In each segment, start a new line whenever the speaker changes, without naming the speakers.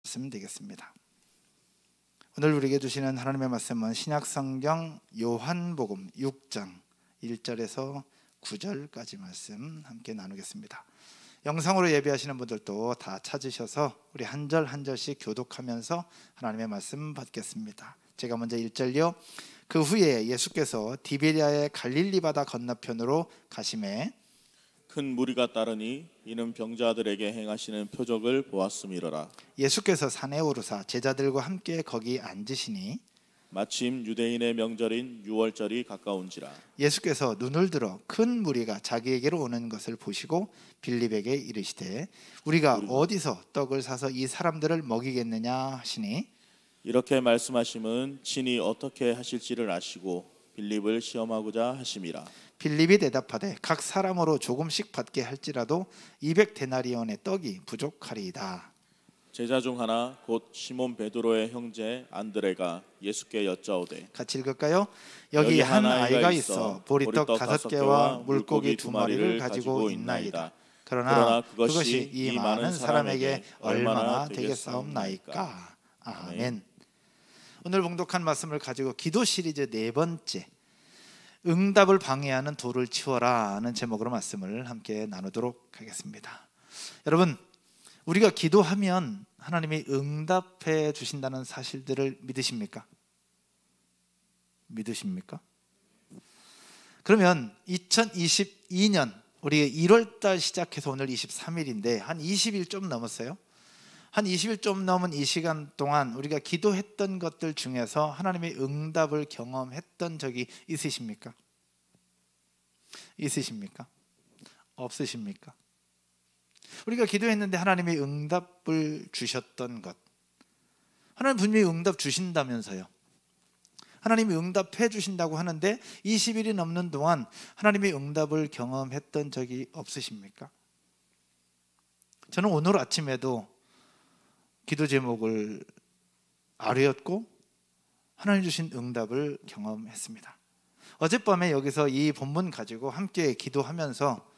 말씀 되겠습니다. 오늘 우리에게 주시는 하나님의 말씀은 신약성경 요한복음 6장 1절에서 9절까지 말씀 함께 나누겠습니다. 영상으로 예배하시는 분들도 다 찾으셔서 우리 한 절 한 절씩 교독하면서 하나님의 말씀 받겠습니다. 제가 먼저 1절요. 그 후에 예수께서 디베랴의 갈릴리 바다 건너편으로 가시매
큰 무리가 따르니 이는 병자들에게 행하시는 표적을 보았음이로라.
예수께서 산에 오르사 제자들과 함께 거기 앉으시니
마침 유대인의 명절인 유월절이 가까운지라.
예수께서 눈을 들어 큰 무리가 자기에게로 오는 것을 보시고 빌립에게 이르시되 우리가 어디서 떡을 사서 이 사람들을 먹이겠느냐 하시니
이렇게 말씀하심은 친히 어떻게 하실지를 아시고 빌립을 시험하고자 하심이라.
빌립이 대답하되 각 사람으로 조금씩 받게 할지라도 200데나리온의 떡이 부족하리이다.
제자 중 하나 곧 시몬 베드로의 형제 안드레가 예수께 여짜오되
같이 읽을까요? 여기 한 아이가 있어 보리떡 5개와 물고기 2마리를 가지고 있나이다. 그러나 그것이 이 많은 사람에게 얼마나 되겠사옵나이까. 아멘. 오늘 봉독한 말씀을 가지고 기도 시리즈 네 번째 응답을 방해하는 돌을 치워라 하는 제목으로 말씀을 함께 나누도록 하겠습니다. 여러분, 우리가 기도하면 하나님이 응답해 주신다는 사실들을 믿으십니까? 믿으십니까? 그러면 2022년 우리 1월달 시작해서 오늘 23일인데 한 20일 좀 넘었어요. 한 20일 좀 넘은 이 시간 동안 우리가 기도했던 것들 중에서 하나님의 응답을 경험했던 적이 있으십니까? 있으십니까? 없으십니까? 우리가 기도했는데 하나님이 응답을 주셨던 것, 하나님 분명히 응답 주신다면서요. 하나님이 응답해 주신다고 하는데 20일이 넘는 동안 하나님의 응답을 경험했던 적이 없으십니까? 저는 오늘 아침에도 기도 제목을 아뢰었고 하나님 주신 응답을 경험했습니다. 어젯밤에 여기서 이 본문 가지고 함께 기도하면서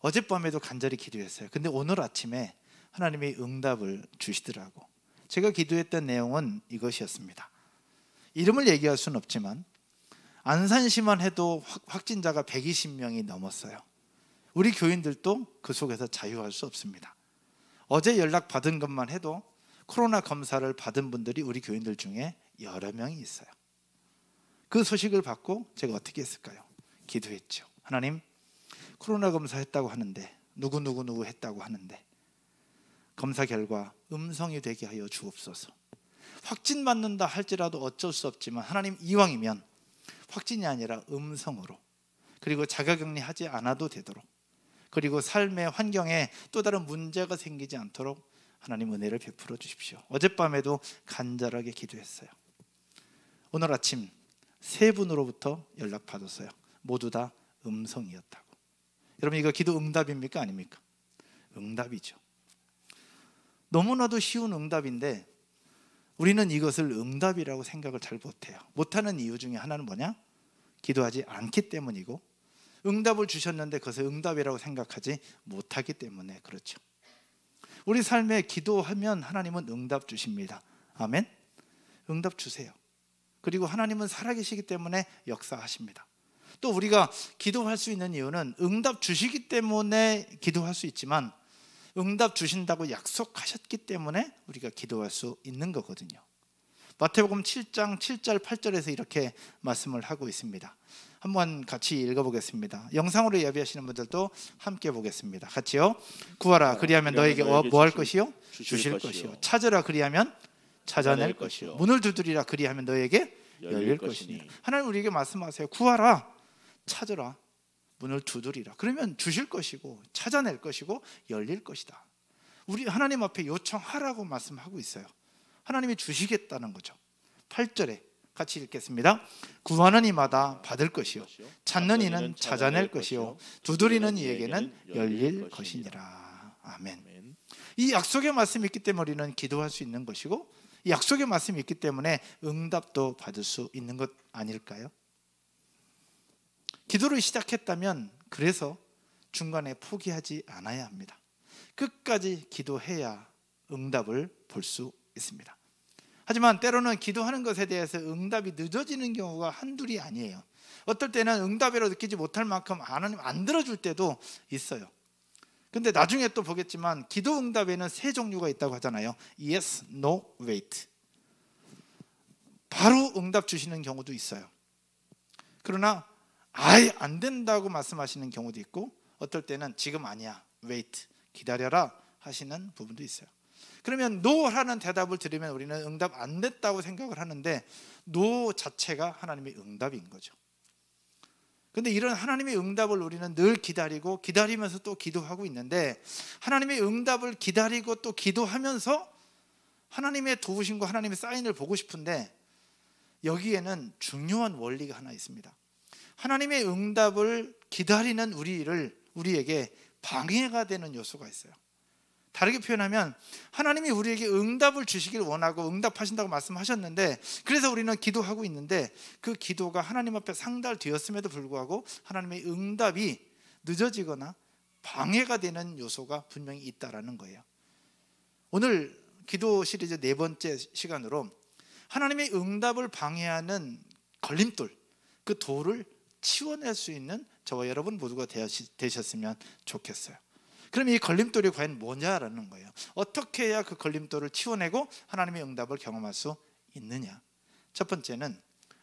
어젯밤에도 간절히 기도했어요. 근데 오늘 아침에 하나님이 응답을 주시더라고. 제가 기도했던 내용은 이것이었습니다. 이름을 얘기할 수는 없지만 안산시만 해도 확진자가 120명이 넘었어요. 우리 교인들도 그 속에서 자유할 수 없습니다. 어제 연락 받은 것만 해도 코로나 검사를 받은 분들이 우리 교인들 중에 여러 명이 있어요. 그 소식을 받고 제가 어떻게 했을까요? 기도했죠. 하나님, 코로나 검사 했다고 하는데 누구 했다고 하는데 검사 결과 음성이 되게 하여 주옵소서. 확진 받는다 할지라도 어쩔 수 없지만 하나님 이왕이면 확진이 아니라 음성으로, 그리고 자가격리하지 않아도 되도록, 그리고 삶의 환경에 또 다른 문제가 생기지 않도록 하나님 은혜를 베풀어 주십시오. 어젯밤에도 간절하게 기도했어요. 오늘 아침 3분으로부터 연락받았어요. 모두 다 음성이었다고. 여러분, 이거 기도 응답입니까? 아닙니까? 응답이죠. 너무나도 쉬운 응답인데 우리는 이것을 응답이라고 생각을 잘 못해요. 못하는 이유 중에 하나는 뭐냐? 기도하지 않기 때문이고, 응답을 주셨는데 그것을 응답이라고 생각하지 못하기 때문에 그렇죠. 우리 삶에 기도하면 하나님은 응답 주십니다. 아멘. 응답 주세요. 그리고 하나님은 살아계시기 때문에 역사하십니다. 또 우리가 기도할 수 있는 이유는 응답 주시기 때문에 기도할 수 있지만 응답 주신다고 약속하셨기 때문에 우리가 기도할 수 있는 거거든요. 마태복음 7장 7절 8절에서 이렇게 말씀을 하고 있습니다. 한번 같이 읽어보겠습니다. 영상으로 예배하시는 분들도 함께 보겠습니다. 같이요. 구하라 그리하면 너에게 뭐 할 것이요? 주실 것이요. 찾으라 그리하면 찾아낼 것이요. 문을 두드리라 그리하면 너에게 열릴 것이니. 하나님 우리에게 말씀하세요. 구하라, 찾으라, 문을 두드리라. 그러면 주실 것이고 찾아낼 것이고 열릴 것이다. 우리 하나님 앞에 요청하라고 말씀하고 있어요. 하나님이 주시겠다는 거죠. 8절에 같이 읽겠습니다. 구하는 이마다 받을 것이요 찾는 이는 찾아낼 것이요 두드리는 이에게는 열릴 것이니라. 아멘. 이 약속의 말씀이 있기 때문에 우리는 기도할 수 있는 것이고, 이 약속의 말씀이 있기 때문에 응답도 받을 수 있는 것 아닐까요? 기도를 시작했다면 그래서 중간에 포기하지 않아야 합니다. 끝까지 기도해야 응답을 볼 수 있습니다. 하지만 때로는 기도하는 것에 대해서 응답이 늦어지는 경우가 한둘이 아니에요. 어떨 때는 응답이라고 느끼지 못할 만큼 하나님 안 들어줄 때도 있어요. 근데 나중에 또 보겠지만 기도 응답에는 세 종류가 있다고 하잖아요. Yes, no, wait. 바로 응답 주시는 경우도 있어요. 그러나 아예 안 된다고 말씀하시는 경우도 있고, 어떨 때는 지금 아니야, wait, 기다려라 하시는 부분도 있어요. 그러면 no라는 대답을 들으면 우리는 응답 안 됐다고 생각을 하는데 no 자체가 하나님의 응답인 거죠. 근데 이런 하나님의 응답을 우리는 늘 기다리고 기다리면서 또 기도하고 있는데, 하나님의 응답을 기다리고 또 기도하면서 하나님의 도우심과 하나님의 사인을 보고 싶은데, 여기에는 중요한 원리가 하나 있습니다. 하나님의 응답을 기다리는 우리에게 방해가 되는 요소가 있어요. 다르게 표현하면 하나님이 우리에게 응답을 주시길 원하고 응답하신다고 말씀하셨는데, 그래서 우리는 기도하고 있는데 그 기도가 하나님 앞에 상달되었음에도 불구하고 하나님의 응답이 늦어지거나 방해가 되는 요소가 분명히 있다라는 거예요. 오늘 기도 시리즈 4번째 시간으로 하나님의 응답을 방해하는 걸림돌, 그 돌을 치워낼 수 있는 저와 여러분 모두가 되셨으면 좋겠어요. 그럼 이 걸림돌이 과연 뭐냐라는 거예요. 어떻게 해야 그 걸림돌을 치워내고 하나님의 응답을 경험할 수 있느냐. 첫 번째는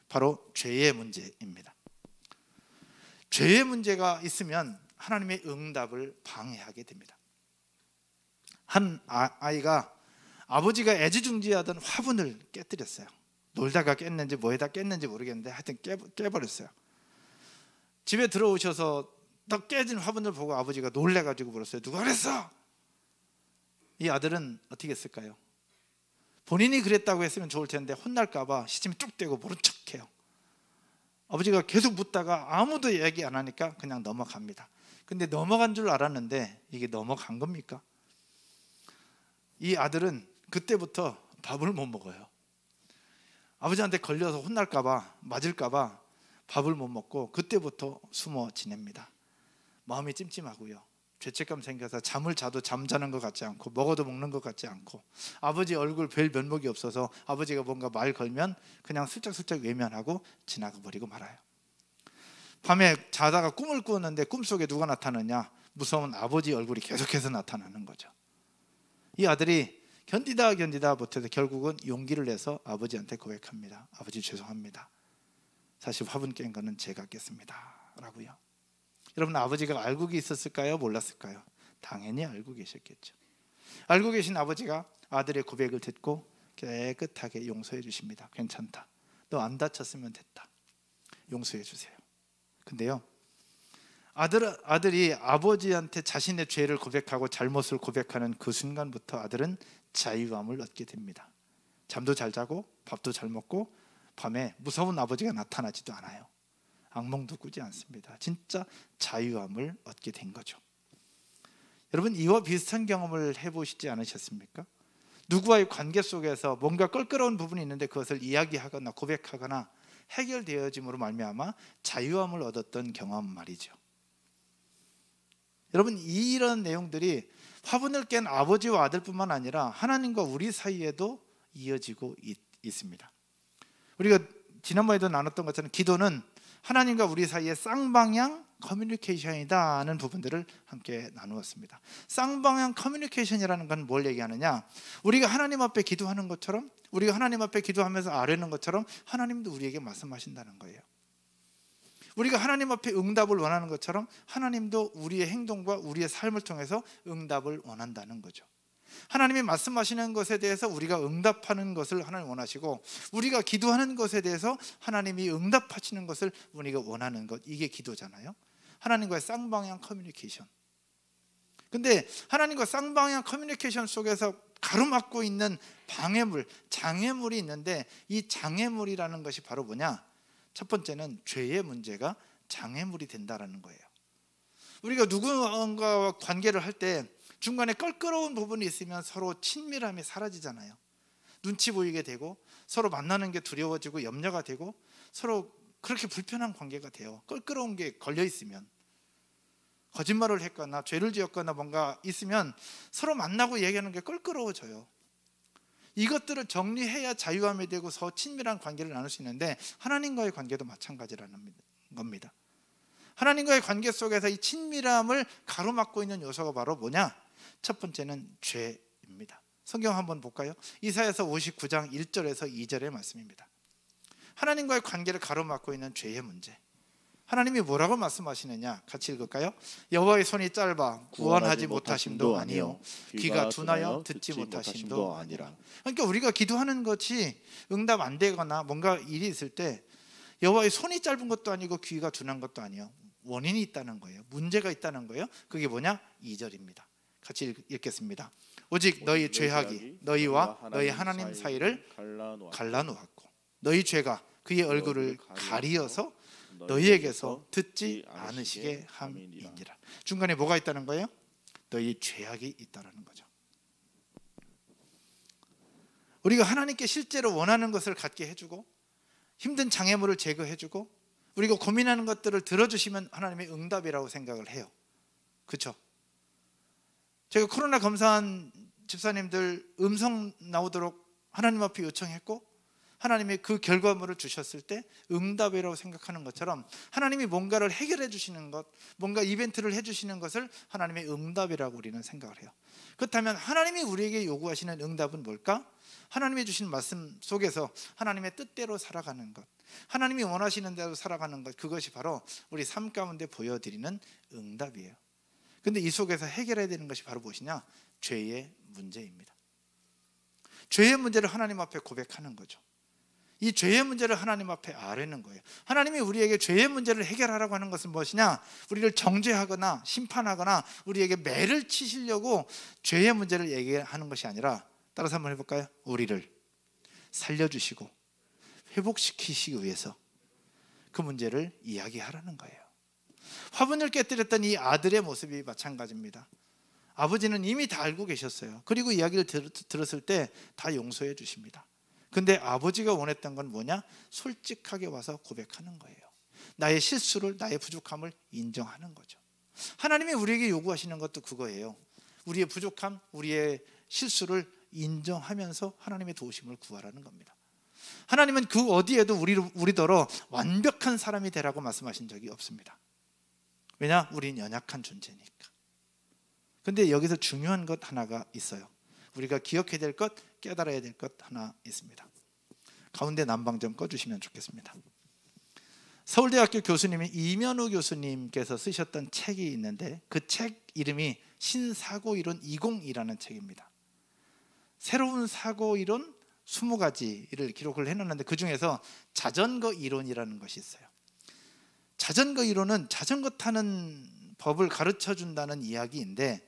바로 죄의 문제입니다. 죄의 문제가 있으면 하나님의 응답을 방해하게 됩니다. 한 아이가 아버지가 애지중지하던 화분을 깨뜨렸어요. 놀다가 깼는지 뭐에다 깼는지 모르겠는데 하여튼 깨버렸어요. 집에 들어오셔서 더 깨진 화분을 보고 아버지가 놀래가지고 물었어요. 누가 그랬어? 이 아들은 어떻게 했을까요? 본인이 그랬다고 했으면 좋을 텐데 혼날까봐 시침이 뚝 떼고 모른 척해요. 아버지가 계속 묻다가 아무도 얘기 안 하니까 그냥 넘어갑니다. 근데 넘어간 줄 알았는데 이게 넘어간 겁니까? 이 아들은 그때부터 밥을 못 먹어요. 아버지한테 걸려서 혼날까봐, 맞을까봐 밥을 못 먹고 그때부터 숨어 지냅니다. 마음이 찜찜하고요, 죄책감 생겨서 잠을 자도 잠자는 것 같지 않고 먹어도 먹는 것 같지 않고, 아버지 얼굴 뵐 면목이 없어서 아버지가 뭔가 말 걸면 그냥 슬쩍슬쩍 외면하고 지나가 버리고 말아요. 밤에 자다가 꿈을 꾸었는데 꿈속에 누가 나타나냐? 무서운 아버지 얼굴이 계속해서 나타나는 거죠. 이 아들이 견디다 못해서 결국은 용기를 내서 아버지한테 고백합니다. 아버지 죄송합니다. 사실 화분 깬 거는 제가 깼습니다 라고요. 여러분, 아버지가 알고 있었을까요? 몰랐을까요? 당연히 알고 계셨겠죠. 알고 계신 아버지가 아들의 고백을 듣고 깨끗하게 용서해 주십니다. 괜찮다, 너 안 다쳤으면 됐다, 용서해 주세요. 근데요, 아들이 아버지한테 자신의 죄를 고백하고 잘못을 고백하는 그 순간부터 아들은 자유함을 얻게 됩니다. 잠도 잘 자고 밥도 잘 먹고 밤에 무서운 아버지가 나타나지도 않아요. 악몽도 꾸지 않습니다. 진짜 자유함을 얻게 된 거죠. 여러분, 이와 비슷한 경험을 해보시지 않으셨습니까? 누구와의 관계 속에서 뭔가 껄끄러운 부분이 있는데 그것을 이야기하거나 고백하거나 해결되어짐으로 말미암아 자유함을 얻었던 경험 말이죠. 여러분, 이런 내용들이 화분을 깬 아버지와 아들뿐만 아니라 하나님과 우리 사이에도 이어지고 있습니다. 우리가 지난번에도 나눴던 것처럼 기도는 하나님과 우리 사이의 쌍방향 커뮤니케이션이다 하는 부분들을 함께 나누었습니다. 쌍방향 커뮤니케이션이라는 건 뭘 얘기하느냐? 우리가 하나님 앞에 기도하는 것처럼, 우리가 하나님 앞에 기도하면서 아뢰는 것처럼 하나님도 우리에게 말씀하신다는 거예요. 우리가 하나님 앞에 응답을 원하는 것처럼 하나님도 우리의 행동과 우리의 삶을 통해서 응답을 원한다는 거죠. 하나님이 말씀하시는 것에 대해서 우리가 응답하는 것을 하나님 원하시고, 우리가 기도하는 것에 대해서 하나님이 응답하시는 것을 우리가 원하는 것, 이게 기도잖아요. 하나님과의 쌍방향 커뮤니케이션. 근데 하나님과 쌍방향 커뮤니케이션 속에서 가로막고 있는 방해물, 장애물이 있는데, 이 장애물이라는 것이 바로 뭐냐? 첫 번째는 죄의 문제가 장애물이 된다라는 거예요. 우리가 누군가와 관계를 할 때 중간에 껄끄러운 부분이 있으면 서로 친밀함이 사라지잖아요. 눈치 보이게 되고 서로 만나는 게 두려워지고 염려가 되고 서로 그렇게 불편한 관계가 돼요. 껄끄러운 게 걸려 있으면. 거짓말을 했거나 죄를 지었거나 뭔가 있으면 서로 만나고 얘기하는 게 껄끄러워져요. 이것들을 정리해야 자유함이 되고 더 친밀한 관계를 나눌 수 있는데 하나님과의 관계도 마찬가지라는 겁니다. 하나님과의 관계 속에서 이 친밀함을 가로막고 있는 요소가 바로 뭐냐? 첫 번째는 죄입니다. 성경 한번 볼까요? 이사야서 59장 1절에서 2절의 말씀입니다. 하나님과의 관계를 가로막고 있는 죄의 문제. 하나님이 뭐라고 말씀하시느냐? 같이 읽을까요? 여호와의 손이 짧아 구원하지 못하심도 아니요 귀가 둔하여 듣지 못하심도 아니라. 그러니까 우리가 기도하는 것이 응답 안 되거나 뭔가 일이 있을 때 여호와의 손이 짧은 것도 아니고 귀가 둔한 것도 아니요 원인이 있다는 거예요. 문제가 있다는 거예요. 그게 뭐냐? 2절입니다. 같이 읽겠습니다. 오직 너희 죄악이 너희와 너희 하나님 사이를 갈라놓았고 너희 죄가 그의 얼굴을 가리어서 너희에게서 듣지 않으시게 함이니라. 중간에 뭐가 있다는 거예요? 너희 죄악이 있다는 거죠. 우리가 하나님께 실제로 원하는 것을 갖게 해주고 힘든 장애물을 제거해주고 우리가 고민하는 것들을 들어주시면 하나님의 응답이라고 생각을 해요. 그렇죠? 제가 코로나 검사한 집사님들 음성 나오도록 하나님 앞에 요청했고 하나님이 그 결과물을 주셨을 때 응답이라고 생각하는 것처럼 하나님이 뭔가를 해결해 주시는 것, 뭔가 이벤트를 해주시는 것을 하나님의 응답이라고 우리는 생각을 해요. 그렇다면 하나님이 우리에게 요구하시는 응답은 뭘까? 하나님이 주신 말씀 속에서 하나님의 뜻대로 살아가는 것, 하나님이 원하시는 대로 살아가는 것, 그것이 바로 우리 삶 가운데 보여드리는 응답이에요. 근데 이 속에서 해결해야 되는 것이 바로 무엇이냐? 죄의 문제입니다. 죄의 문제를 하나님 앞에 고백하는 거죠. 이 죄의 문제를 하나님 앞에 아뢰는 거예요. 하나님이 우리에게 죄의 문제를 해결하라고 하는 것은 무엇이냐? 우리를 정죄하거나 심판하거나 우리에게 매를 치시려고 죄의 문제를 얘기하는 것이 아니라, 따라서 한번 해볼까요? 우리를 살려주시고 회복시키시기 위해서 그 문제를 이야기하라는 거예요. 화분을 깨뜨렸던 이 아들의 모습이 마찬가지입니다. 아버지는 이미 다 알고 계셨어요. 그리고 이야기를 들었을 때 다 용서해 주십니다. 근데 아버지가 원했던 건 뭐냐? 솔직하게 와서 고백하는 거예요. 나의 실수를, 나의 부족함을 인정하는 거죠. 하나님이 우리에게 요구하시는 것도 그거예요. 우리의 부족함, 우리의 실수를 인정하면서 하나님의 도우심을 구하라는 겁니다. 하나님은 그 어디에도 우리더러 완벽한 사람이 되라고 말씀하신 적이 없습니다. 왜냐? 우린 연약한 존재니까. 근데 여기서 중요한 것 하나가 있어요. 우리가 기억해야 될 것, 깨달아야 될 것 하나 있습니다. 가운데 난방 좀 꺼주시면 좋겠습니다. 서울대학교 교수님이 이면우 교수님께서 쓰셨던 책이 있는데 그 책 이름이 신사고이론 20이라는 책입니다. 새로운 사고이론 20가지를 기록을 해놨는데 그 중에서 자전거 이론이라는 것이 있어요. 자전거 이론은 자전거 타는 법을 가르쳐준다는 이야기인데,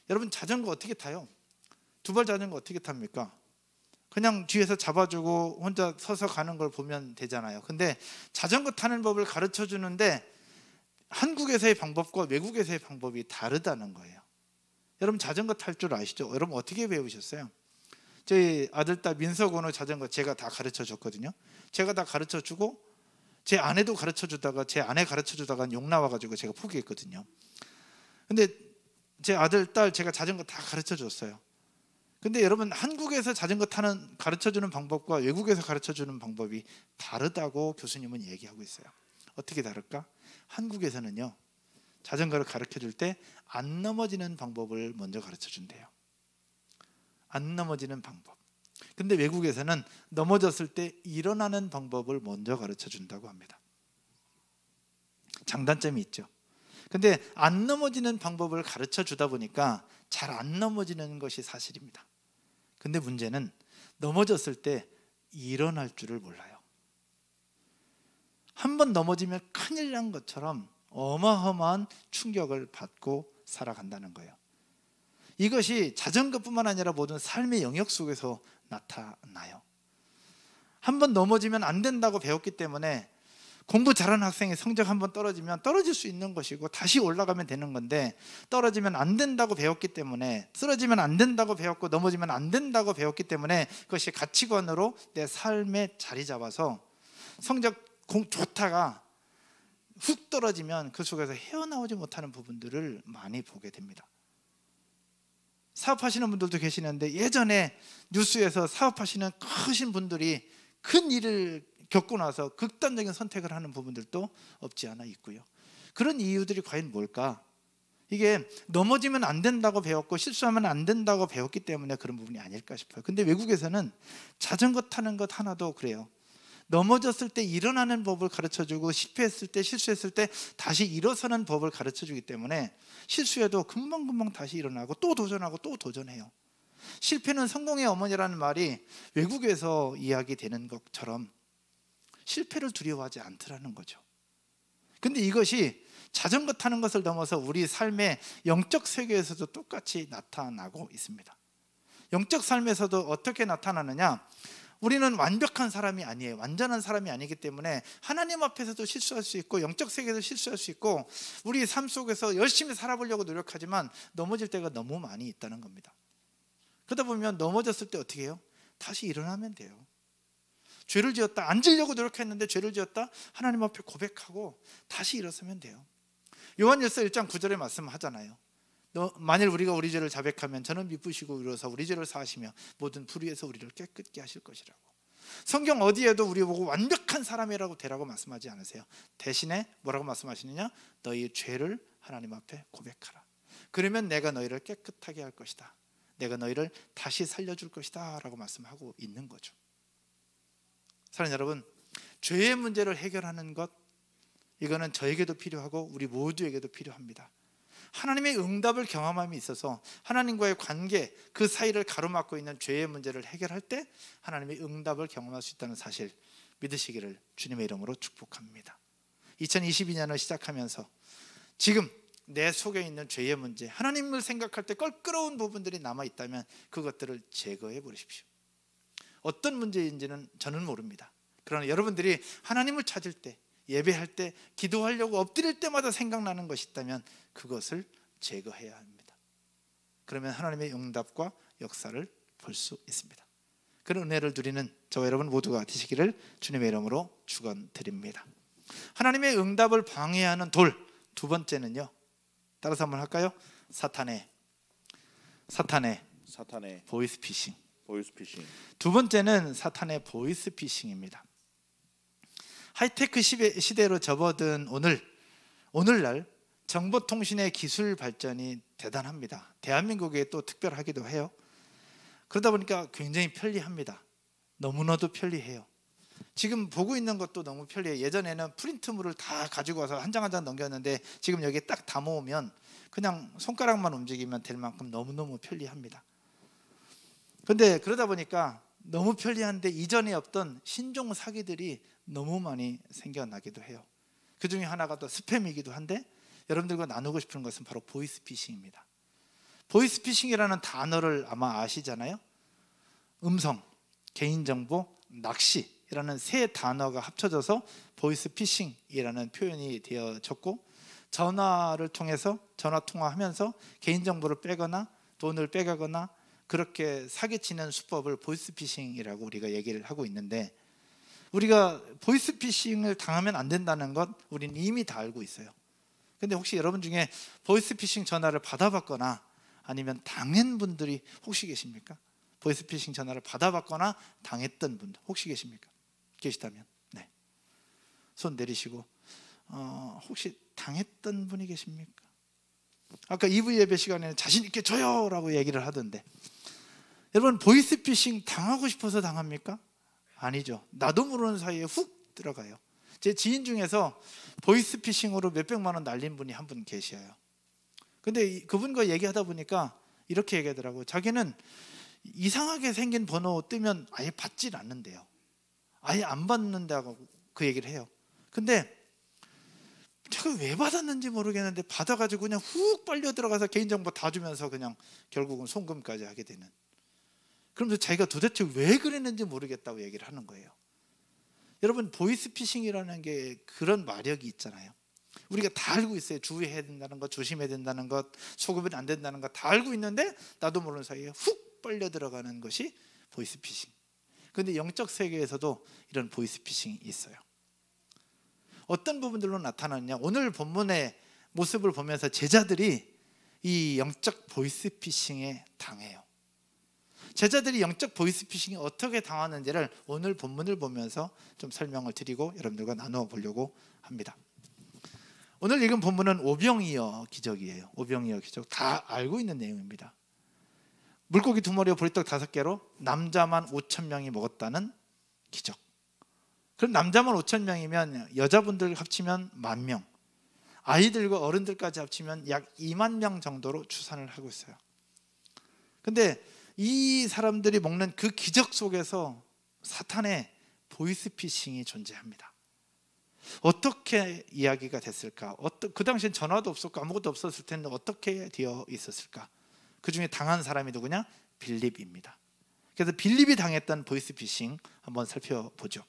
여러분 자전거 어떻게 타요? 두발 자전거 어떻게 탑니까? 그냥 뒤에서 잡아주고 혼자 서서 가는 걸 보면 되잖아요. 근데 자전거 타는 법을 가르쳐주는데 한국에서의 방법과 외국에서의 방법이 다르다는 거예요. 여러분 자전거 탈 줄 아시죠? 여러분 어떻게 배우셨어요? 저희 아들, 딸 민석원의 자전거 제가 다 가르쳐줬거든요. 제가 다 가르쳐주고 제 아내도 가르쳐주다가 제 아내 가르쳐주다가 욕 나와가지고 제가 포기했거든요. 근데 제 아들, 딸 제가 자전거 다 가르쳐줬어요. 근데 여러분 한국에서 자전거 타는 가르쳐주는 방법과 외국에서 가르쳐주는 방법이 다르다고 교수님은 얘기하고 있어요. 어떻게 다를까? 한국에서는요, 자전거를 가르쳐줄 때 안 넘어지는 방법을 먼저 가르쳐준대요. 안 넘어지는 방법. 근데 외국에서는 넘어졌을 때 일어나는 방법을 먼저 가르쳐준다고 합니다. 장단점이 있죠. 근데 안 넘어지는 방법을 가르쳐주다 보니까 잘 안 넘어지는 것이 사실입니다. 근데 문제는 넘어졌을 때 일어날 줄을 몰라요. 한번 넘어지면 큰일 난 것처럼 어마어마한 충격을 받고 살아간다는 거예요. 이것이 자전거뿐만 아니라 모든 삶의 영역 속에서 나타나요. 한번 넘어지면 안 된다고 배웠기 때문에 공부 잘하는 학생이 성적 한번 떨어지면 떨어질 수 있는 것이고 다시 올라가면 되는 건데, 떨어지면 안 된다고 배웠기 때문에, 쓰러지면 안 된다고 배웠고 넘어지면 안 된다고 배웠기 때문에 그것이 가치관으로 내 삶에 자리 잡아서 성적 좋다가 훅 떨어지면 그 속에서 헤어나오지 못하는 부분들을 많이 보게 됩니다. 사업하시는 분들도 계시는데 예전에 뉴스에서 사업하시는 크신 분들이 큰 일을 겪고 나서 극단적인 선택을 하는 부분들도 없지 않아 있고요. 그런 이유들이 과연 뭘까? 이게 넘어지면 안 된다고 배웠고 실수하면 안 된다고 배웠기 때문에 그런 부분이 아닐까 싶어요. 근데 외국에서는 자전거 타는 것 하나도 그래요. 넘어졌을 때 일어나는 법을 가르쳐주고 실패했을 때 실수했을 때 다시 일어서는 법을 가르쳐주기 때문에 실수해도 금방금방 다시 일어나고 또 도전하고 또 도전해요. 실패는 성공의 어머니라는 말이 외국에서 이야기되는 것처럼 실패를 두려워하지 않더라는 거죠. 근데 이것이 자전거 타는 것을 넘어서 우리 삶의 영적 세계에서도 똑같이 나타나고 있습니다. 영적 삶에서도 어떻게 나타나느냐? 우리는 완벽한 사람이 아니에요. 완전한 사람이 아니기 때문에 하나님 앞에서도 실수할 수 있고 영적 세계에서 실수할 수 있고 우리 삶 속에서 열심히 살아보려고 노력하지만 넘어질 때가 너무 많이 있다는 겁니다. 그러다 보면 넘어졌을 때 어떻게 해요? 다시 일어나면 돼요. 죄를 지었다, 앉으려고 노력했는데 죄를 지었다, 하나님 앞에 고백하고 다시 일어서면 돼요. 요한일서 1장 9절에 말씀하잖아요. 만일 우리가 우리 죄를 자백하면 저는 미쁘시고 위로서 우리 죄를 사하시며 모든 불의에서 우리를 깨끗게 하실 것이라고. 성경 어디에도 우리 보고 완벽한 사람이라고 되라고 말씀하지 않으세요. 대신에 뭐라고 말씀하시느냐? 너희 죄를 하나님 앞에 고백하라. 그러면 내가 너희를 깨끗하게 할 것이다. 내가 너희를 다시 살려줄 것이다 라고 말씀하고 있는 거죠. 사랑하는 여러분, 죄의 문제를 해결하는 것, 이거는 저에게도 필요하고 우리 모두에게도 필요합니다. 하나님의 응답을 경험함이 있어서 하나님과의 관계, 그 사이를 가로막고 있는 죄의 문제를 해결할 때 하나님의 응답을 경험할 수 있다는 사실 믿으시기를 주님의 이름으로 축복합니다. 2022년을 시작하면서 지금 내 속에 있는 죄의 문제, 하나님을 생각할 때 껄끄러운 부분들이 남아있다면 그것들을 제거해 버리십시오. 어떤 문제인지는 저는 모릅니다. 그러나 여러분들이 하나님을 찾을 때, 예배할 때, 기도하려고 엎드릴 때마다 생각나는 것이 있다면 그것을 제거해야 합니다. 그러면 하나님의 응답과 역사를 볼 수 있습니다. 그런 은혜를 누리는 저와 여러분 모두가 되시기를 주님의 이름으로 축원드립니다. 하나님의 응답을 방해하는 돌, 두 번째는요, 따라서 한번 할까요? 사탄의 보이스피싱. 두 번째는 사탄의 보이스피싱입니다. 하이테크 시대로 접어든 오늘날 정보통신의 기술 발전이 대단합니다. 대한민국에 또 특별하기도 해요. 그러다 보니까 굉장히 편리합니다. 너무나도 편리해요. 지금 보고 있는 것도 너무 편리해요. 예전에는 프린트물을 다 가지고 와서 한 장 한 장 넘겼는데 지금 여기에 딱 담아오면 그냥 손가락만 움직이면 될 만큼 너무너무 편리합니다. 근데 그러다 보니까 너무 편리한데 이전에 없던 신종 사기들이 너무 많이 생겨나기도 해요. 그 중에 하나가 또 스팸이기도 한데 여러분들과 나누고 싶은 것은 바로 보이스피싱입니다. 보이스피싱이라는 단어를 아마 아시잖아요. 음성, 개인정보, 낚시라는 세 단어가 합쳐져서 보이스피싱이라는 표현이 되어졌고, 전화를 통해서 전화 통화하면서 개인정보를 빼거나 돈을 빼가거나 그렇게 사기치는 수법을 보이스피싱이라고 우리가 얘기를 하고 있는데, 우리가 보이스피싱을 당하면 안 된다는 것 우리는 이미 다 알고 있어요. 근데 혹시 여러분 중에 보이스피싱 전화를 받아봤거나 아니면 당한 분들이 혹시 계십니까? 보이스피싱 전화를 받아봤거나 당했던 분들 혹시 계십니까? 계시다면 네, 손 내리시고, 혹시 당했던 분이 계십니까? 아까 2부 예배 시간에는 자신 있게 줘요 라고 얘기를 하던데, 여러분 보이스피싱 당하고 싶어서 당합니까? 아니죠. 나도 모르는 사이에 훅 들어가요. 제 지인 중에서 보이스피싱으로 몇백만 원 날린 분이 한 분 계셔요. 근데 그분과 얘기하다 보니까 이렇게 얘기하더라고요. 자기는 이상하게 생긴 번호 뜨면 아예 받질 않는데요. 아예 안 받는다고 그 얘기를 해요. 근데 제가 왜 받았는지 모르겠는데 받아가지고 그냥 훅 빨려 들어가서 개인정보 다 주면서 그냥 결국은 송금까지 하게 되는. 그러면서 자기가 도대체 왜 그랬는지 모르겠다고 얘기를 하는 거예요. 여러분 보이스피싱이라는 게 그런 마력이 있잖아요. 우리가 다 알고 있어요. 주의해야 된다는 것, 조심해야 된다는 것, 속으면 안 된다는 것 다 알고 있는데 나도 모르는 사이에 훅 빨려 들어가는 것이 보이스피싱. 그런데 영적 세계에서도 이런 보이스피싱이 있어요. 어떤 부분들로 나타나느냐? 오늘 본문의 모습을 보면서 제자들이 이 영적 보이스피싱에 당해요. 제자들이 영적 보이스피싱이 어떻게 당하는지를 오늘 본문을 보면서 좀 설명을 드리고 여러분들과 나누어 보려고 합니다. 오늘 읽은 본문은 오병이어 기적이에요. 오병이어 기적 다 알고 있는 내용입니다. 물고기 2마리와 보리떡 5개로 남자만 5,000명이 먹었다는 기적. 그럼 남자만 5,000명이면 여자분들 합치면 10,000명, 아이들과 어른들까지 합치면 약 2만 명 정도로 추산을 하고 있어요. 근데 이 사람들이 먹는 그 기적 속에서 사탄의 보이스피싱이 존재합니다. 어떻게 이야기가 됐을까? 그 당시엔 전화도 없었고 아무것도 없었을 텐데 어떻게 되어 있었을까? 그 중에 당한 사람이 누구냐? 빌립입니다. 그래서 빌립이 당했던 보이스피싱 한번 살펴보죠.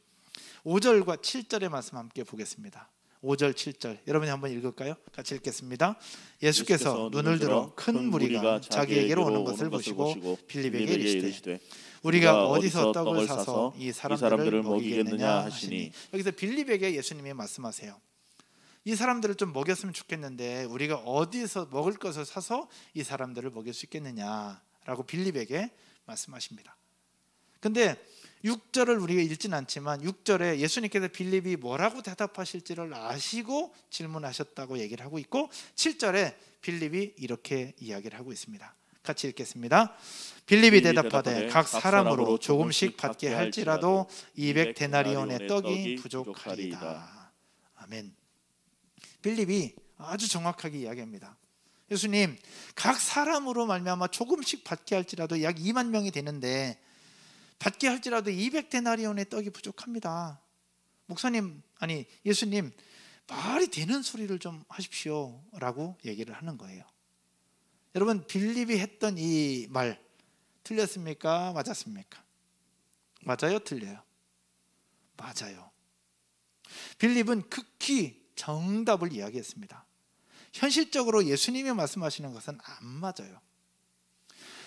5절과 7절의 말씀 함께 보겠습니다. 5절 7절 여러분이 한번 읽을까요? 같이 읽겠습니다. 예수께서 눈을 들어 큰 무리가 자기에게로 오는 것을 보시고 빌립에게 이르시되 우리가 어디서 떡을 사서 이 사람들을 먹이겠느냐 하시니, 여기서 빌립에게 예수님이 말씀하세요. 이 사람들을 좀 먹였으면 좋겠는데 우리가 어디서 먹을 것을 사서 이 사람들을 먹일 수 있겠느냐라고 빌립에게 말씀하십니다. 근데 6절을 우리가 읽진 않지만 6절에 예수님께서 빌립이 뭐라고 대답하실지를 아시고 질문하셨다고 얘기를 하고 있고 7절에 빌립이 이렇게 이야기를 하고 있습니다. 같이 읽겠습니다. 빌립이 대답하되 각 사람으로 조금씩 받게 할지라도 200데나리온의 떡이 부족하리이다. 아멘. 빌립이 아주 정확하게 이야기합니다. 예수님, 각 사람으로 말미암아 조금씩 받게 할지라도 약 2만 명이 되는데 받게 할지라도 200데나리온의 떡이 부족합니다. 목사님, 아니 예수님, 말이 되는 소리를 좀 하십시오 라고 얘기를 하는 거예요. 여러분, 빌립이 했던 이 말 틀렸습니까? 맞았습니까? 맞아요? 틀려요? 맞아요. 빌립은 극히 정답을 이야기했습니다. 현실적으로 예수님이 말씀하시는 것은 안 맞아요.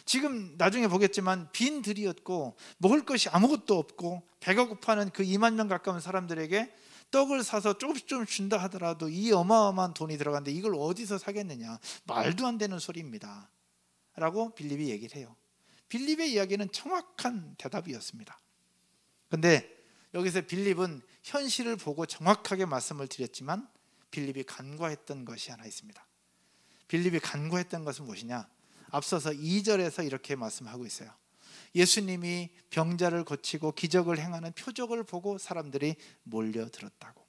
지금 나중에 보겠지만 빈 들이었고 먹을 것이 아무것도 없고 배가 고파하는 그 2만 명 가까운 사람들에게 떡을 사서 조금씩 준다 하더라도 이 어마어마한 돈이 들어가는데 이걸 어디서 사겠느냐, 말도 안 되는 소리입니다 라고 빌립이 얘기를 해요. 빌립의 이야기는 정확한 대답이었습니다. 근데 여기서 빌립은 현실을 보고 정확하게 말씀을 드렸지만 빌립이 간과했던 것이 하나 있습니다. 빌립이 간과했던 것은 무엇이냐? 앞서서 2절에서 이렇게 말씀하고 있어요. 예수님이 병자를 고치고 기적을 행하는 표적을 보고 사람들이 몰려들었다고.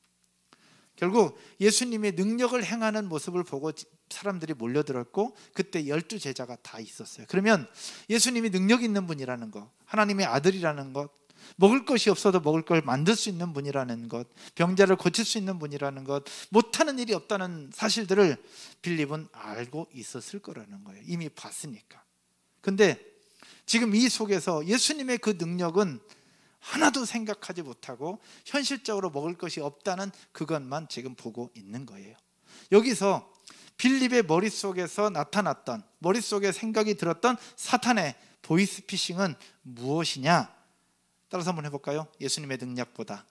결국 예수님의 능력을 행하는 모습을 보고 사람들이 몰려들었고 그때 12제자가 다 있었어요. 그러면 예수님이 능력 있는 분이라는 것, 하나님의 아들이라는 것, 먹을 것이 없어도 먹을 걸 만들 수 있는 분이라는 것, 병자를 고칠 수 있는 분이라는 것, 못하는 일이 없다는 사실들을 빌립은 알고 있었을 거라는 거예요. 이미 봤으니까. 근데 지금 이 속에서 예수님의 그 능력은 하나도 생각하지 못하고 현실적으로 먹을 것이 없다는 그것만 지금 보고 있는 거예요. 여기서 빌립의 머릿속에서 나타났던, 머릿속에 생각이 들었던 사탄의 보이스피싱은 무엇이냐? 따라서 한번 해볼까요? 예수님의 능력보다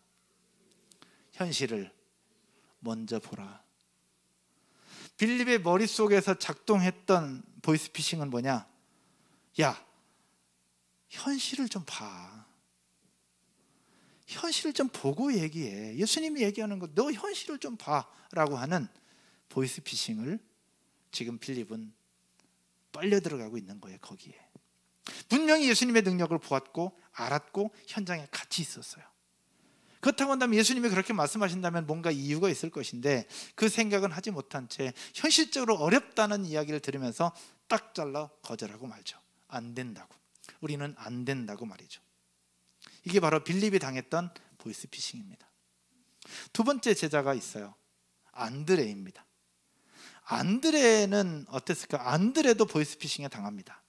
현실을 먼저 보라. 빌립의 머릿속에서 작동했던 보이스피싱은 뭐냐? 야, 현실을 좀 봐. 현실을 좀 보고 얘기해. 예수님이 얘기하는 거 너 현실을 좀 봐라고 하는 보이스피싱을 지금 빌립은 빨려 들어가고 있는 거예요. 거기에 분명히 예수님의 능력을 보았고 알았고 현장에 같이 있었어요. 그렇다고 한다면 예수님이 그렇게 말씀하신다면 뭔가 이유가 있을 것인데 그 생각은 하지 못한 채 현실적으로 어렵다는 이야기를 들으면서 딱 잘라 거절하고 말죠. 안 된다고. 우리는 안 된다고 말이죠. 이게 바로 빌립이 당했던 보이스피싱입니다. 두 번째 제자가 있어요. 안드레입니다. 안드레는 어땠을까? 안드레도 보이스피싱에 당합니다.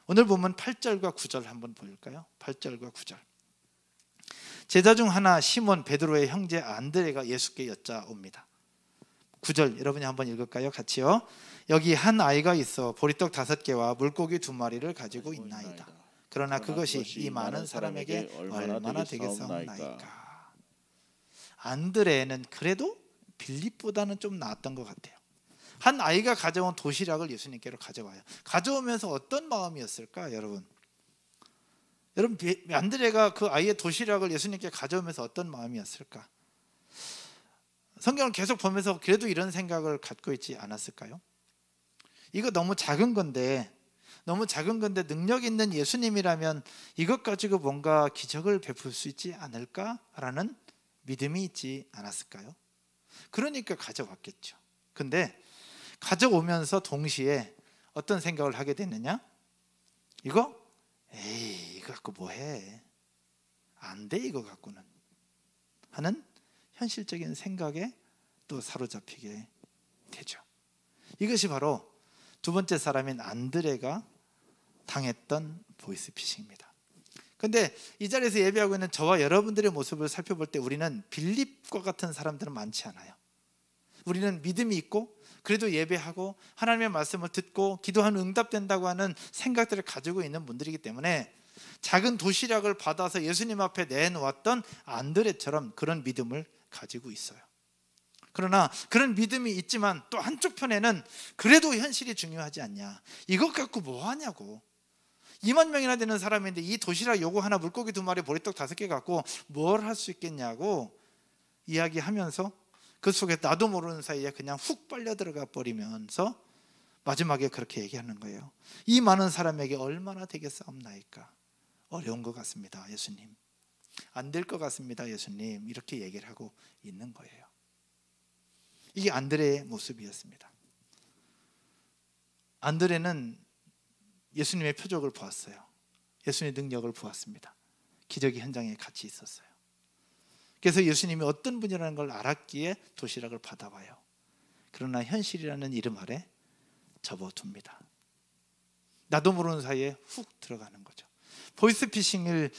오늘 보면 8절과 9절 한번 볼까요? 8절과 9절. 제자 중 하나 시몬 베드로의 형제 안드레가 예수께 여짜옵니다. 9절 여러분이 한번 읽을까요? 같이요. 여기 한 아이가 있어 보리떡 5개와 물고기 2마리를 가지고 있나이다. 그러나 그것이 이 많은 사람에게 얼마나 되겠사옵나이까. 안드레는 그래도 빌립보다는 좀 나았던 것 같아요. 한 아이가 가져온 도시락을 예수님께로 가져와요. 가져오면서 어떤 마음이었을까, 여러분? 여러분, 안드레가 그 아이의 도시락을 예수님께 가져오면서 어떤 마음이었을까? 성경을 계속 보면서 그래도 이런 생각을 갖고 있지 않았을까요? 이거 너무 작은 건데 능력 있는 예수님이라면 이것 가지고 뭔가 기적을 베풀 수 있지 않을까라는 믿음이 있지 않았을까요? 그러니까 가져왔겠죠. 근데 가져오면서 동시에 어떤 생각을 하게 됐느냐? 이거 갖고 뭐해? 안 돼, 이거 갖고는 하는 현실적인 생각에 또 사로잡히게 되죠. 이것이 바로 두 번째 사람인 안드레가 당했던 보이스피싱입니다. 그런데 이 자리에서 예배하고 있는 저와 여러분들의 모습을 살펴볼 때 우리는 빌립과 같은 사람들은 많지 않아요. 우리는 믿음이 있고 그래도 예배하고 하나님의 말씀을 듣고 기도하면 응답된다고 하는 생각들을 가지고 있는 분들이기 때문에 작은 도시락을 받아서 예수님 앞에 내놓았던 안드레처럼 그런 믿음을 가지고 있어요. 그러나 그런 믿음이 있지만 또 한쪽 편에는 그래도 현실이 중요하지 않냐, 이것 갖고 뭐 하냐고, 2만 명이나 되는 사람인데 이 도시락 요거 하나, 물고기 2마리, 보리떡 5개 갖고 뭘 할 수 있겠냐고 이야기하면서 그 속에 나도 모르는 사이에 그냥 훅 빨려 들어가 버리면서 마지막에 그렇게 얘기하는 거예요. 이 많은 사람에게 얼마나 되겠사옵나이까? 어려운 것 같습니다, 예수님. 안 될 것 같습니다, 예수님. 이렇게 얘기를 하고 있는 거예요. 이게 안드레의 모습이었습니다. 안드레는 예수님의 표적을 보았어요. 예수님의 능력을 보았습니다. 기적이 현장에 같이 있었어요. 그래서 예수님이 어떤 분이라는 걸 알았기에 도시락을 받아와요. 그러나 현실이라는 이름 아래 접어둡니다. 나도 모르는 사이에 훅 들어가는 거죠. 보이스피싱을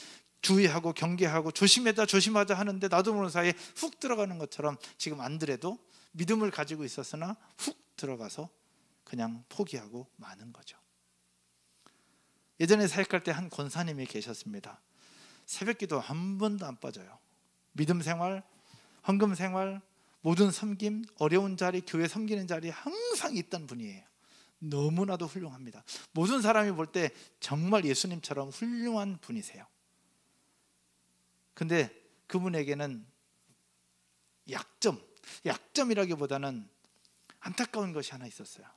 주의하고 경계하고 조심하자 하는데 나도 모르는 사이에 훅 들어가는 것처럼 지금 안드레도 믿음을 가지고 있었으나 훅 들어가서 그냥 포기하고 마는 거죠. 예전에 사역할 때 한 권사님이 계셨습니다. 새벽기도 한 번도 안 빠져요. 믿음 생활, 헌금 생활, 모든 섬김, 어려운 자리, 교회 섬기는 자리에 항상 있던 분이에요. 너무나도 훌륭합니다. 모든 사람이 볼 때 정말 예수님처럼 훌륭한 분이세요. 근데 그분에게는 약점이라기보다는 안타까운 것이 하나 있었어요.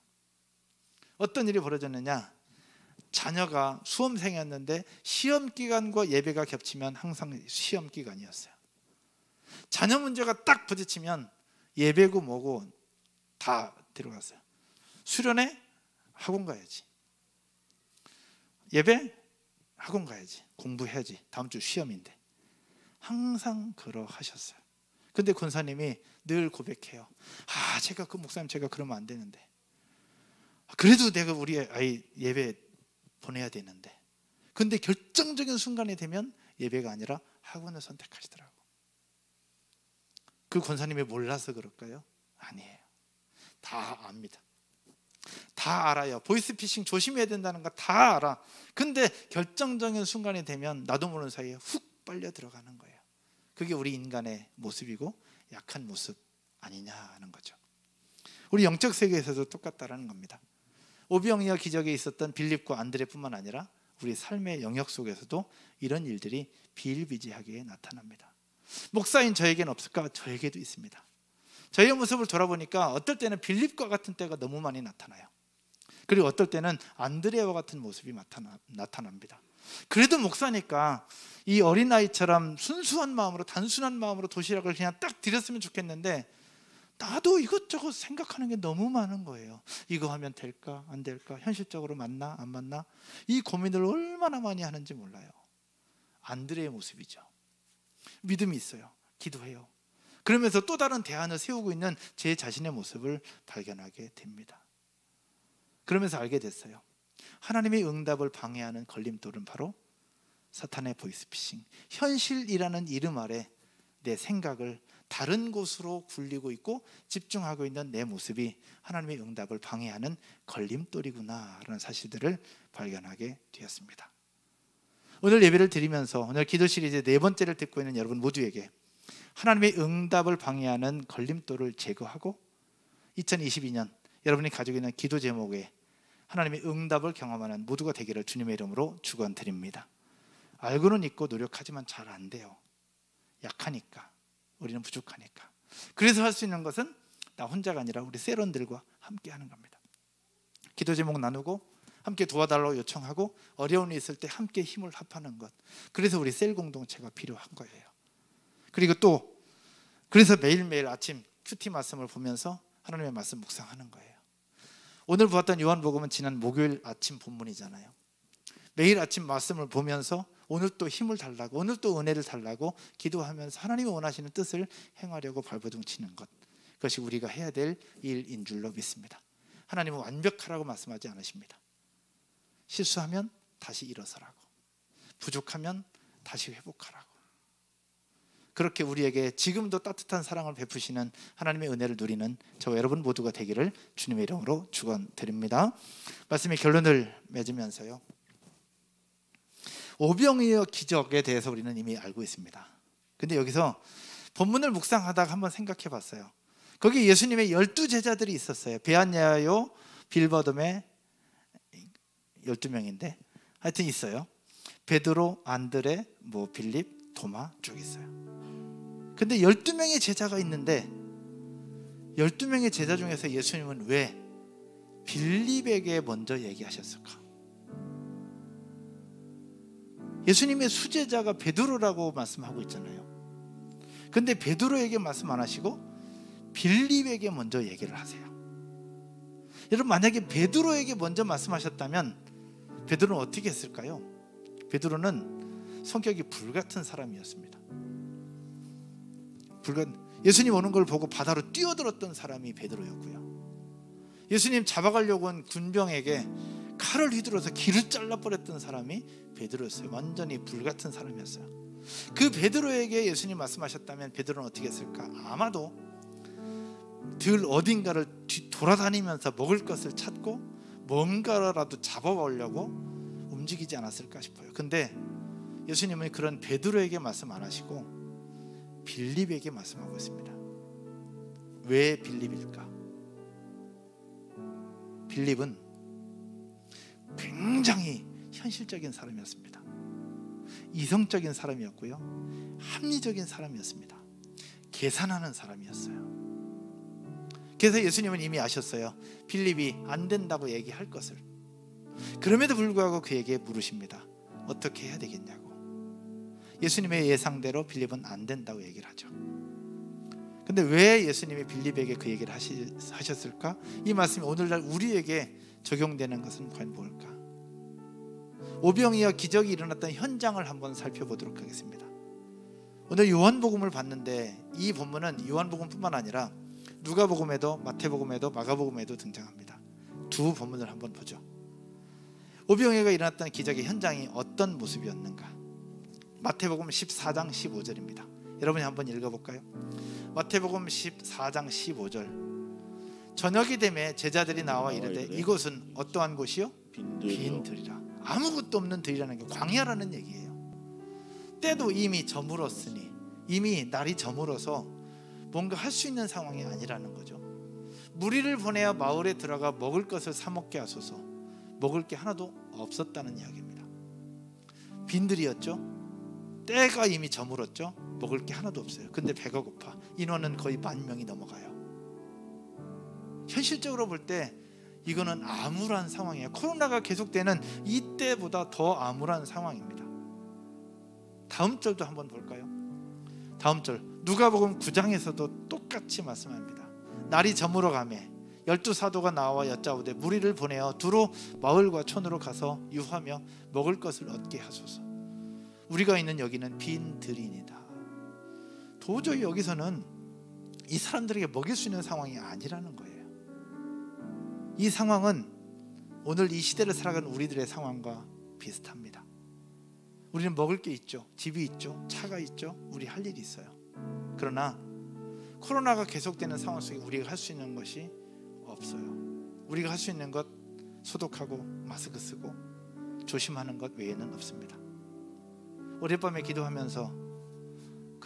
어떤 일이 벌어졌느냐? 자녀가 수험생이었는데 시험 기간과 예배가 겹치면 항상 시험 기간이었어요. 자녀 문제가 딱 부딪히면 예배고 뭐고 다 들어갔어요. 수련회? 학원 가야지. 예배? 학원 가야지. 공부해야지. 다음 주 시험인데. 항상 그러하셨어요. 근데 권사님이 늘 고백해요. 제가 그 목사님 제가 그러면 안 되는데. 그래도 내가 우리 아이 예배 보내야 되는데. 근데 결정적인 순간이 되면 예배가 아니라 학원을 선택하시더라고. 그 권사님이 몰라서 그럴까요? 아니에요. 다 압니다. 다 알아요. 보이스피싱 조심해야 된다는 거 다 알아. 근데 결정적인 순간이 되면 나도 모르는 사이에 훅 빨려 들어가는 거예요. 그게 우리 인간의 모습이고 약한 모습 아니냐 하는 거죠. 우리 영적 세계에서도 똑같다라는 겁니다. 오병이어 기적에 있었던 빌립과 안드레뿐만 아니라 우리 삶의 영역 속에서도 이런 일들이 비일비재하게 나타납니다. 목사인 저에게는 없을까? 저에게도 있습니다. 저의 모습을 돌아보니까 어떨 때는 빌립과 같은 때가 너무 많이 나타나요. 그리고 어떨 때는 안드레와 같은 모습이 나타납니다. 그래도 목사니까 이 어린아이처럼 순수한 마음으로, 단순한 마음으로 도시락을 그냥 딱 드렸으면 좋겠는데 나도 이것저것 생각하는 게 너무 많은 거예요. 이거 하면 될까 안 될까, 현실적으로 맞나 안 맞나, 이 고민을 얼마나 많이 하는지 몰라요. 안드레의 모습이죠. 믿음이 있어요. 기도해요. 그러면서 또 다른 대안을 세우고 있는 제 자신의 모습을 발견하게 됩니다. 그러면서 알게 됐어요. 하나님의 응답을 방해하는 걸림돌은 바로 사탄의 보이스피싱, 현실이라는 이름 아래 내 생각을 다른 곳으로 굴리고 있고 집중하고 있는 내 모습이 하나님의 응답을 방해하는 걸림돌이구나라는 사실들을 발견하게 되었습니다. 오늘 예배를 드리면서 오늘 기도 시리즈 4번째를 듣고 있는 여러분 모두에게 하나님의 응답을 방해하는 걸림돌을 제거하고 2022년 여러분이 가지고 있는 기도 제목에 하나님의 응답을 경험하는 모두가 되기를 주님의 이름으로 축원드립니다. 알고는 있고 노력하지만 잘 안 돼요. 약하니까, 우리는 부족하니까. 그래서 할 수 있는 것은 나 혼자가 아니라 우리 셀원들과 함께 하는 겁니다. 기도 제목 나누고 함께 도와달라고 요청하고 어려운 일이 있을 때 함께 힘을 합하는 것. 그래서 우리 셀 공동체가 필요한 거예요. 그리고 또 그래서 매일매일 아침 큐티 말씀을 보면서 하나님의 말씀 묵상하는 거예요. 오늘 보았던 요한복음은 지난 목요일 아침 본문이잖아요. 매일 아침 말씀을 보면서 오늘 또 힘을 달라고, 오늘 또 은혜를 달라고 기도하면서 하나님이 원하시는 뜻을 행하려고 발버둥 치는 것, 그것이 우리가 해야 될 일인 줄로 믿습니다. 하나님은 완벽하라고 말씀하지 않으십니다. 실수하면 다시 일어서라고, 부족하면 다시 회복하라고. 그렇게 우리에게 지금도 따뜻한 사랑을 베푸시는 하나님의 은혜를 누리는 저와 여러분 모두가 되기를 주님의 이름으로 축원드립니다. 말씀의 결론을 맺으면서요, 오병이어 기적에 대해서 우리는 이미 알고 있습니다. 근데 여기서 본문을 묵상하다가 한번 생각해 봤어요. 거기 예수님의 12제자들이 있었어요. 베아냐요, 빌바돔의 12명인데 하여튼 있어요. 베드로, 안드레, 빌립, 도마 쭉 있어요. 근데 12명의 제자가 있는데 12명의 제자 중에서 예수님은 왜 빌립에게 먼저 얘기하셨을까? 예수님의 수제자가 베드로라고 말씀하고 있잖아요. 근데 베드로에게 말씀 안 하시고 빌립에게 먼저 얘기를 하세요. 여러분, 만약에 베드로에게 먼저 말씀하셨다면 베드로는 어떻게 했을까요? 베드로는 성격이 불같은 사람이었습니다. 예수님 오는 걸 보고 바다로 뛰어들었던 사람이 베드로였고요. 예수님 잡아가려고 한 군병에게 칼을 휘두르서 귀를 잘라버렸던 사람이 베드로였어요. 완전히 불같은 사람이었어요. 그 베드로에게 예수님 말씀하셨다면 베드로는 어떻게 했을까? 아마도 들 어딘가를 돌아다니면서 먹을 것을 찾고 뭔가라도 잡아보려고 움직이지 않았을까 싶어요. 근데 예수님은 그런 베드로에게 말씀 안 하시고 빌립에게 말씀하고 있습니다. 왜 빌립일까? 빌립은 굉장히 현실적인 사람이었습니다. 이성적인 사람이었고요, 합리적인 사람이었습니다. 계산하는 사람이었어요. 그래서 예수님은 이미 아셨어요. 빌립이 안 된다고 얘기할 것을. 그럼에도 불구하고 그에게 물으십니다. 어떻게 해야 되겠냐고. 예수님의 예상대로 빌립은 안 된다고 얘기를 하죠. 근데 왜 예수님이 빌립에게 그 얘기를 하셨을까? 이 말씀이 오늘날 우리에게 적용되는 것은 과연 뭘까? 오병이어 기적이 일어났던 현장을 한번 살펴보도록 하겠습니다. 오늘 요한복음을 봤는데 이 본문은 요한복음뿐만 아니라 누가복음에도 마태복음에도 마가복음에도 등장합니다. 두 본문을 한번 보죠. 오병이어가 일어났던 기적의 현장이 어떤 모습이었는가? 마태복음 14장 15절입니다. 여러분이 한번 읽어볼까요? 마태복음 14장 15절. 저녁이 되매 제자들이 나와 이르되 이곳은 어떠한 곳이요? 빈 들이라. 아무것도 없는 들이라는 게 광야라는 얘기예요. 때도 이미 저물었으니, 이미 날이 저물어서 뭔가 할 수 있는 상황이 아니라는 거죠. 무리를 보내어 마을에 들어가 먹을 것을 사 먹게 하소서. 먹을 게 하나도 없었다는 이야기입니다. 빈들이었죠. 때가 이미 저물었죠. 먹을 게 하나도 없어요. 근데 배가 고파. 인원은 거의 10,000명이 넘어가요. 현실적으로 볼 때 이거는 암울한 상황이에요. 코로나가 계속되는 이때보다 더 암울한 상황입니다. 다음 절도 한번 볼까요? 다음 절 누가복음 9장에서도 똑같이 말씀합니다. 날이 저물어 가매 12사도가 나와 여짜오되 무리를 보내어 두루 마을과 촌으로 가서 유하며 먹을 것을 얻게 하소서. 우리가 있는 여기는 빈 들이니이다. 도저히 여기서는 이 사람들에게 먹일 수 있는 상황이 아니라는 거예요. 이 상황은 오늘 이 시대를 살아가는 우리들의 상황과 비슷합니다. 우리는 먹을 게 있죠. 집이 있죠. 차가 있죠. 우리 할 일이 있어요. 그러나 코로나가 계속되는 상황 속에 우리가 할 수 있는 것이 없어요. 우리가 할 수 있는 것 소독하고 마스크 쓰고 조심하는 것 외에는 없습니다. 어젯밤에 기도하면서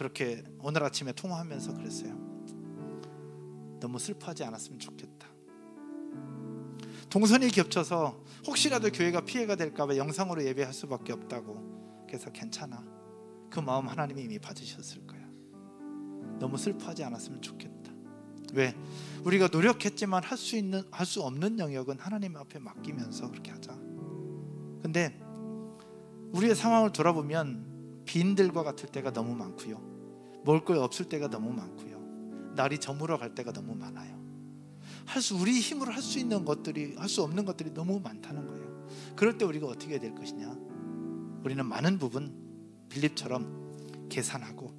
그렇게 오늘 아침에 통화하면서 그랬어요. 너무 슬퍼하지 않았으면 좋겠다. 동선이 겹쳐서 혹시라도 교회가 피해가 될까 봐 영상으로 예배할 수밖에 없다고. 그래서 괜찮아. 그 마음 하나님이 이미 받으셨을 거야. 너무 슬퍼하지 않았으면 좋겠다. 왜? 우리가 노력했지만 할 수 없는 영역은 하나님 앞에 맡기면서 그렇게 하자. 근데 우리의 상황을 돌아보면 빈들과 같을 때가 너무 많고요, 먹을 거 없을 때가 너무 많고요, 날이 저물어 갈 때가 너무 많아요. 우리 힘으로 할 수 있는 것들이, 할 수 없는 것들이 너무 많다는 거예요. 그럴 때 우리가 어떻게 해야 될 것이냐? 우리는 많은 부분 빌립처럼 계산하고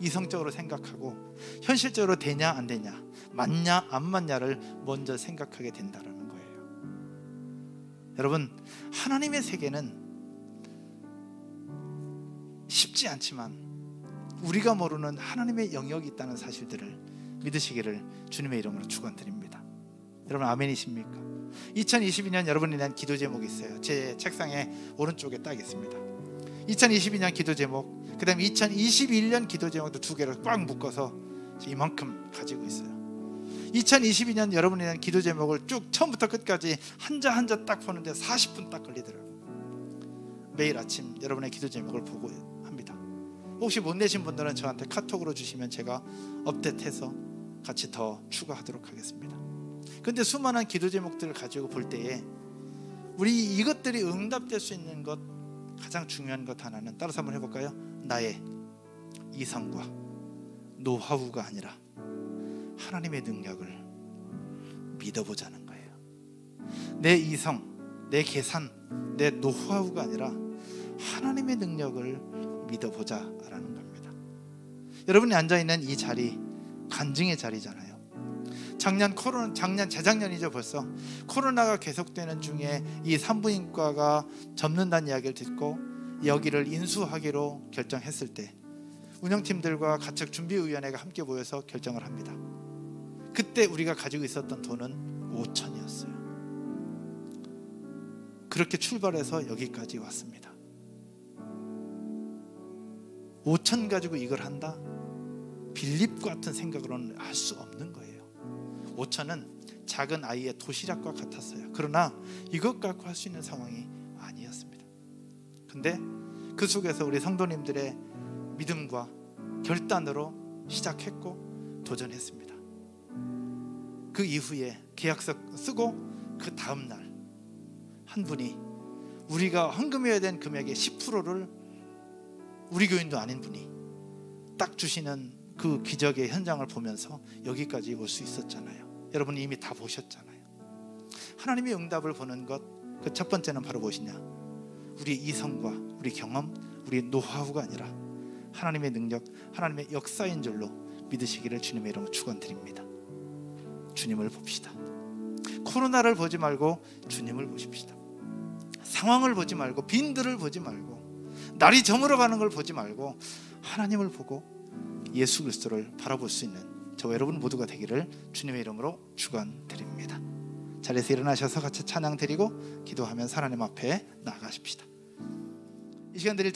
이성적으로 생각하고 현실적으로 되냐 안 되냐, 맞냐 안 맞냐를 먼저 생각하게 된다는 거예요. 여러분, 하나님의 세계는 쉽지 않지만 우리가 모르는 하나님의 영역이 있다는 사실들을 믿으시기를 주님의 이름으로 축원드립니다. 여러분 아멘이십니까? 2022년 여러분이 낸 기도 제목이 있어요. 제 책상에 오른쪽에 딱 있습니다. 2022년 기도 제목, 그 다음에 2021년 기도 제목도 두 개로 꽉 묶어서 이만큼 가지고 있어요. 2022년 여러분이 낸 기도 제목을 쭉 처음부터 끝까지 한자 한자 딱 보는데 40분 딱 걸리더라고요. 매일 아침 여러분의 기도 제목을 보고 합니다. 혹시 못 내신 분들은 저한테 카톡으로 주시면 제가 업데이트해서 같이 더 추가하도록 하겠습니다. 근데 수많은 기도 제목들을 가지고 볼 때에 우리 이것들이 응답될 수 있는 것, 가장 중요한 것 하나는 따라서 한번 해볼까요? 나의 이성과 노하우가 아니라 하나님의 능력을 믿어보자는 거예요. 내 이성, 내 계산, 내 노하우가 아니라 하나님의 능력을 믿어보자라는 겁니다. 여러분이 앉아있는 이 자리 간증의 자리잖아요. 재작년이죠 벌써. 코로나가 계속되는 중에 이 산부인과가 접는다는 이야기를 듣고 여기를 인수하기로 결정했을 때 운영팀들과 가축 준비위원회가 함께 모여서 결정을 합니다. 그때 우리가 가지고 있었던 돈은 5천이었어요. 그렇게 출발해서 여기까지 왔습니다. 5천 가지고 이걸 한다? 빌립 같은 생각으로는 할 수 없는 거예요. 5천은 작은 아이의 도시락과 같았어요. 그러나 이것 갖고 할 수 있는 상황이 아니었습니다. 근데 그 속에서 우리 성도님들의 믿음과 결단으로 시작했고 도전했습니다. 그 이후에 계약서 쓰고 그 다음 날 한 분이 우리가 헌금해야 된 금액의 10%를 우리 교인도 아닌 분이 딱 주시는 그 기적의 현장을 보면서 여기까지 올 수 있었잖아요. 여러분이 이미 다 보셨잖아요. 하나님의 응답을 보는 것, 그 첫 번째는 바로 무엇이냐? 우리 이성과 우리 경험, 우리 노하우가 아니라 하나님의 능력, 하나님의 역사인 줄로 믿으시기를 주님의 이름으로 축원드립니다. 주님을 봅시다. 코로나를 보지 말고 주님을 보십시다. 상황을 보지 말고, 빈들을 보지 말고, 날이 저물어가는 걸 보지 말고 하나님을 보고 예수 그리스도를 바라볼 수 있는 저와 여러분 모두가 되기를 주님의 이름으로 축원드립니다. 자리에서 일어나셔서 같이 찬양 드리고 기도하면서 하나님 앞에 나아가십시다. 이 시간 드릴